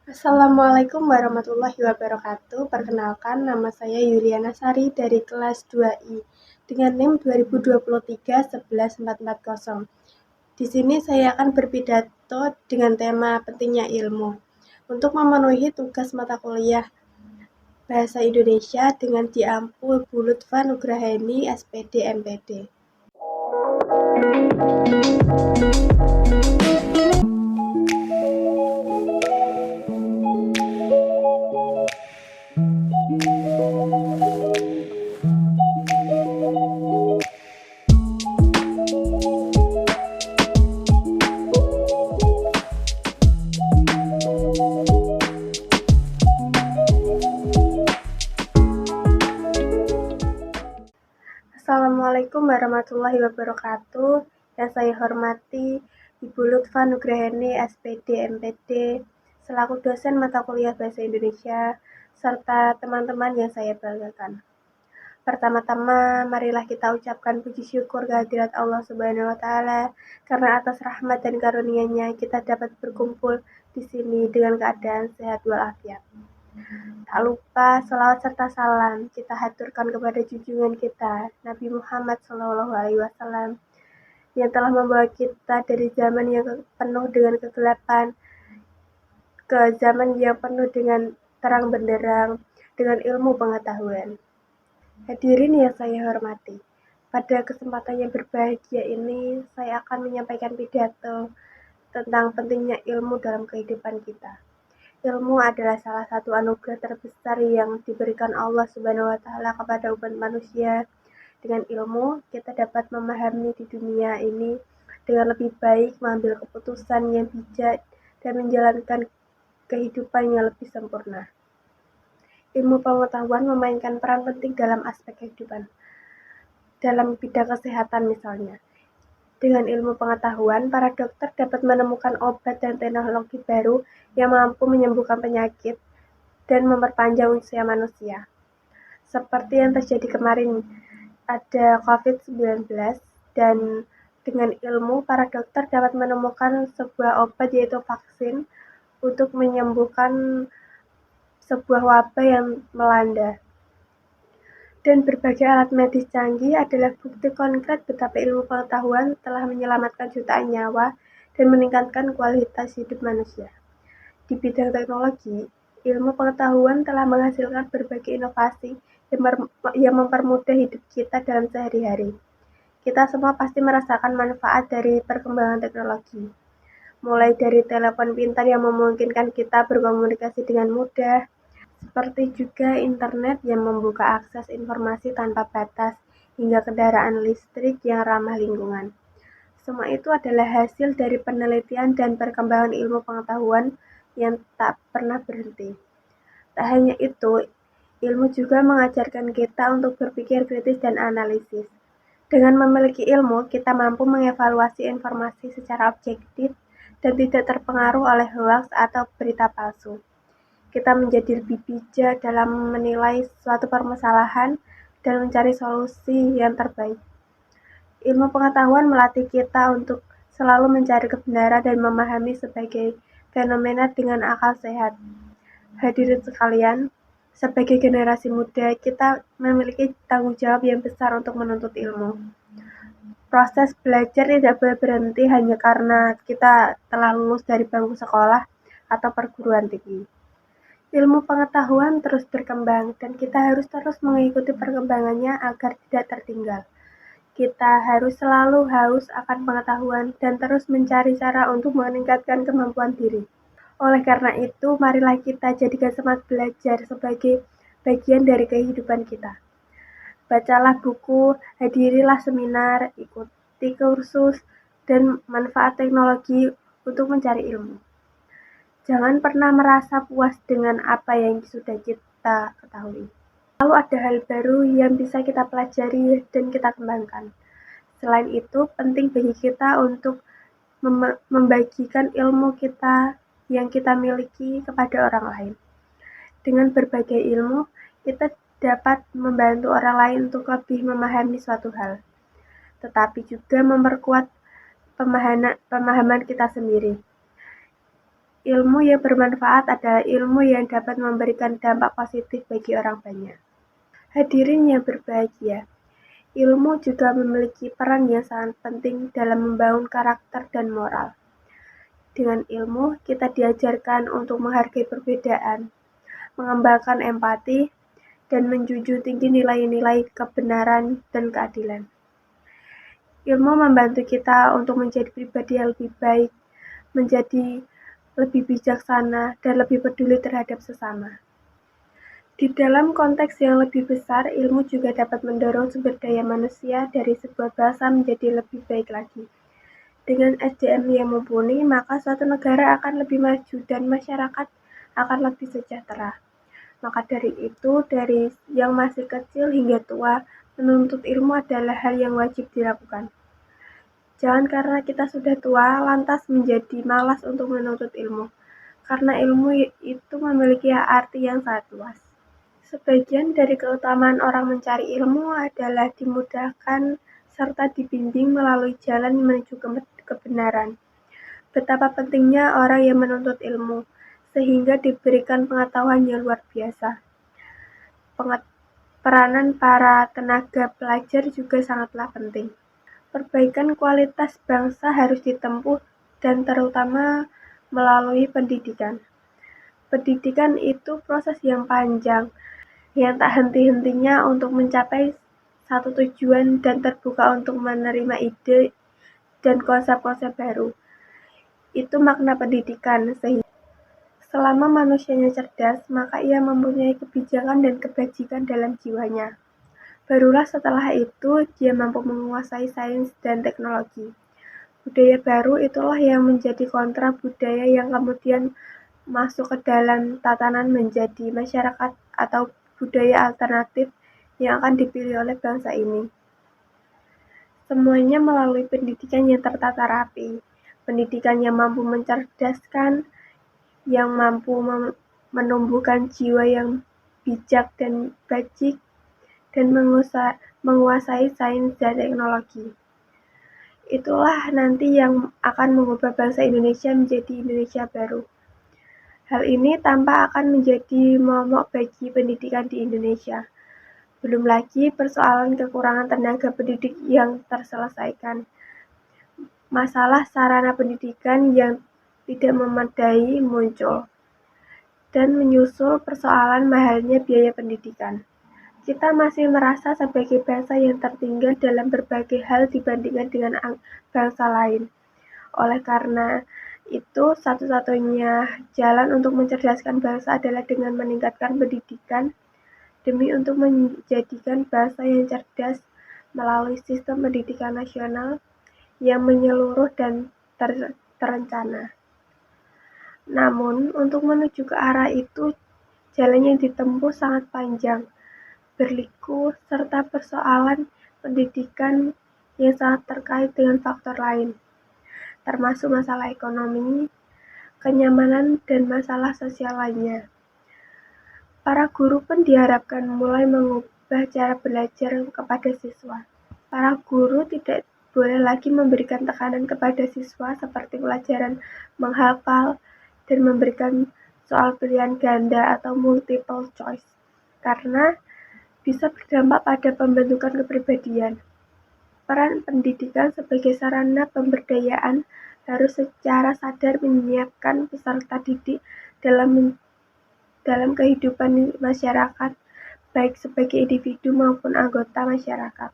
Assalamualaikum warahmatullahi wabarakatuh. Perkenalkan, nama saya Yuliana Sari dari kelas 2I dengan NIM 2023-11440. Di sini saya akan berpidato dengan tema pentingnya ilmu untuk memenuhi tugas mata kuliah Bahasa Indonesia dengan diampu Bu Lutfa Nugraheni, SPD, MPD. Assalamualaikum warahmatullahi wabarakatuh. Yang saya hormati Ibu Lutfa Nugraheni, SPD, MPD, selaku dosen mata kuliah Bahasa Indonesia, serta teman-teman yang saya banggakan. Pertama-tama, marilah kita ucapkan puji syukur kehadirat Allah Subhanahu wa Ta'ala, karena atas rahmat dan karunia-Nya kita dapat berkumpul di sini dengan keadaan sehat walafiat. Tak lupa selawat serta salam kita haturkan kepada junjungan kita Nabi Muhammad SAW yang telah membawa kita dari zaman yang penuh dengan kegelapan ke zaman yang penuh dengan terang benderang dengan ilmu pengetahuan. Hadirin yang saya hormati, pada kesempatan yang berbahagia ini saya akan menyampaikan pidato tentang pentingnya ilmu dalam kehidupan kita. Ilmu adalah salah satu anugerah terbesar yang diberikan Allah Subhanahu wa Ta'ala kepada umat manusia. Dengan ilmu, kita dapat memahami di dunia ini dengan lebih baik, mengambil keputusan yang bijak, dan menjalankan kehidupan yang lebih sempurna. Ilmu pengetahuan memainkan peran penting dalam aspek kehidupan. Dalam bidang kesehatan misalnya. Dengan ilmu pengetahuan, para dokter dapat menemukan obat dan teknologi baru yang mampu menyembuhkan penyakit dan memperpanjang usia manusia. Seperti yang terjadi kemarin, ada COVID-19, dan dengan ilmu, para dokter dapat menemukan sebuah obat yaitu vaksin untuk menyembuhkan sebuah wabah yang melanda. Dan berbagai alat medis canggih adalah bukti konkret betapa ilmu pengetahuan telah menyelamatkan jutaan nyawa dan meningkatkan kualitas hidup manusia. Di bidang teknologi, ilmu pengetahuan telah menghasilkan berbagai inovasi yang mempermudah hidup kita dalam sehari-hari. Kita semua pasti merasakan manfaat dari perkembangan teknologi. Mulai dari telepon pintar yang memungkinkan kita berkomunikasi dengan mudah, seperti juga internet yang membuka akses informasi tanpa batas, hingga kendaraan listrik yang ramah lingkungan. Semua itu adalah hasil dari penelitian dan perkembangan ilmu pengetahuan yang tak pernah berhenti. Tak hanya itu, ilmu juga mengajarkan kita untuk berpikir kritis dan analisis. Dengan memiliki ilmu, kita mampu mengevaluasi informasi secara objektif dan tidak terpengaruh oleh hoaks atau berita palsu. Kita menjadi lebih bijak dalam menilai suatu permasalahan dan mencari solusi yang terbaik. Ilmu pengetahuan melatih kita untuk selalu mencari kebenaran dan memahami sebagai fenomena dengan akal sehat. Hadirin sekalian, sebagai generasi muda, kita memiliki tanggung jawab yang besar untuk menuntut ilmu. Proses belajar tidak boleh berhenti hanya karena kita telah lulus dari bangku sekolah atau perguruan tinggi. Ilmu pengetahuan terus berkembang dan kita harus terus mengikuti perkembangannya agar tidak tertinggal. Kita harus selalu haus akan pengetahuan dan terus mencari cara untuk meningkatkan kemampuan diri. Oleh karena itu, marilah kita jadikan semangat belajar sebagai bagian dari kehidupan kita. Bacalah buku, hadirilah seminar, ikuti kursus, dan manfaat teknologi untuk mencari ilmu. Jangan pernah merasa puas dengan apa yang sudah kita ketahui. Lalu ada hal baru yang bisa kita pelajari dan kita kembangkan. Selain itu, penting bagi kita untuk membagikan ilmu kita yang kita miliki kepada orang lain. Dengan berbagai ilmu, kita dapat membantu orang lain untuk lebih memahami suatu hal, tetapi juga memperkuat pemahaman kita sendiri. ilmu yang bermanfaat adalah ilmu yang dapat memberikan dampak positif bagi orang banyak. Hadirin yang berbahagia, ilmu juga memiliki peran yang sangat penting dalam membangun karakter dan moral. Dengan ilmu, kita diajarkan untuk menghargai perbedaan, mengembangkan empati, dan menjunjung tinggi nilai-nilai kebenaran dan keadilan. Ilmu membantu kita untuk menjadi pribadi yang lebih baik, menjadi lebih bijaksana, dan lebih peduli terhadap sesama. Di dalam konteks yang lebih besar, ilmu juga dapat mendorong sumber daya manusia dari sebuah bangsa menjadi lebih baik lagi. Dengan SDM yang mumpuni, maka suatu negara akan lebih maju dan masyarakat akan lebih sejahtera. Maka dari itu, dari yang masih kecil hingga tua, menuntut ilmu adalah hal yang wajib dilakukan. Jangan karena kita sudah tua, lantas menjadi malas untuk menuntut ilmu, karena ilmu itu memiliki arti yang sangat luas. Sebagian dari keutamaan orang mencari ilmu adalah dimudahkan serta dibimbing melalui jalan menuju kebenaran. Betapa pentingnya orang yang menuntut ilmu, sehingga diberikan pengetahuan yang luar biasa. Peranan para tenaga pelajar juga sangatlah penting. Perbaikan kualitas bangsa harus ditempuh dan terutama melalui pendidikan. Pendidikan itu proses yang panjang, yang tak henti-hentinya untuk mencapai satu tujuan dan terbuka untuk menerima ide dan konsep-konsep baru. Itu makna pendidikan, sehingga selama manusianya cerdas, maka ia mempunyai kebijakan dan kebajikan dalam jiwanya. Barulah setelah itu dia mampu menguasai sains dan teknologi. Budaya baru itulah yang menjadi kontra budaya yang kemudian masuk ke dalam tatanan menjadi masyarakat atau budaya alternatif yang akan dipilih oleh bangsa ini. Semuanya melalui pendidikan yang tertata rapi, pendidikan yang mampu mencerdaskan, yang mampu menumbuhkan jiwa yang bijak dan bajik, dan menguasai sains dan teknologi. Itulah nanti yang akan mengubah bangsa Indonesia menjadi Indonesia baru. Hal ini tampak akan menjadi momok bagi pendidikan di Indonesia. Belum lagi persoalan kekurangan tenaga pendidik yang terselesaikan. Masalah sarana pendidikan yang tidak memadai muncul. Dan menyusul persoalan mahalnya biaya pendidikan. Kita masih merasa sebagai bangsa yang tertinggal dalam berbagai hal dibandingkan dengan bangsa lain. Oleh karena itu, satu-satunya jalan untuk mencerdaskan bangsa adalah dengan meningkatkan pendidikan demi untuk menjadikan bangsa yang cerdas melalui sistem pendidikan nasional yang menyeluruh dan terencana. Namun, untuk menuju ke arah itu, jalan yang ditempuh sangat panjang, berliku, serta persoalan pendidikan yang sangat terkait dengan faktor lain, termasuk masalah ekonomi, kenyamanan, dan masalah sosial lainnya. Para guru pun diharapkan mulai mengubah cara belajar kepada siswa. Para guru tidak boleh lagi memberikan tekanan kepada siswa seperti pelajaran menghafal dan memberikan soal pilihan ganda atau multiple choice, karena bisa berdampak pada pembentukan kepribadian. Peran pendidikan sebagai sarana pemberdayaan harus secara sadar menyiapkan peserta didik dalam kehidupan masyarakat, baik sebagai individu maupun anggota masyarakat.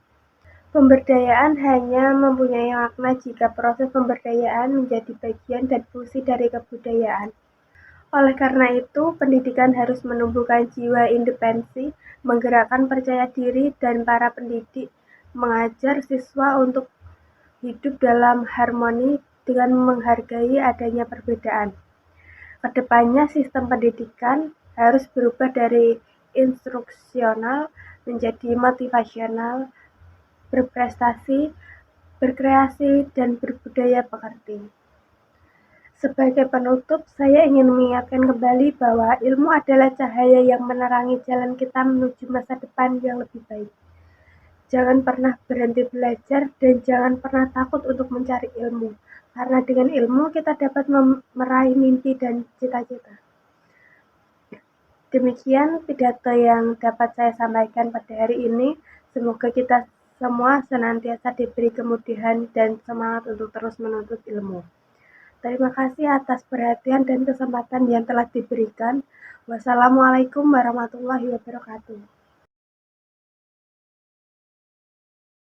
Pemberdayaan hanya mempunyai makna jika proses pemberdayaan menjadi bagian dan fungsi dari kebudayaan. Oleh karena itu, pendidikan harus menumbuhkan jiwa independensi, menggerakkan percaya diri, dan para pendidik mengajar siswa untuk hidup dalam harmoni dengan menghargai adanya perbedaan. Kedepannya, sistem pendidikan harus berubah dari instruksional menjadi motivasional, berprestasi, berkreasi, dan berbudaya pekerti. Sebagai penutup, saya ingin mengingatkan kembali bahwa ilmu adalah cahaya yang menerangi jalan kita menuju masa depan yang lebih baik. Jangan pernah berhenti belajar dan jangan pernah takut untuk mencari ilmu, Karena dengan ilmu kita dapat meraih mimpi dan cita-cita. Demikian pidato yang dapat saya sampaikan pada hari ini. Semoga kita semua senantiasa diberi kemudahan dan semangat untuk terus menuntut ilmu. Terima kasih atas perhatian dan kesempatan yang telah diberikan. Wassalamualaikum warahmatullahi wabarakatuh.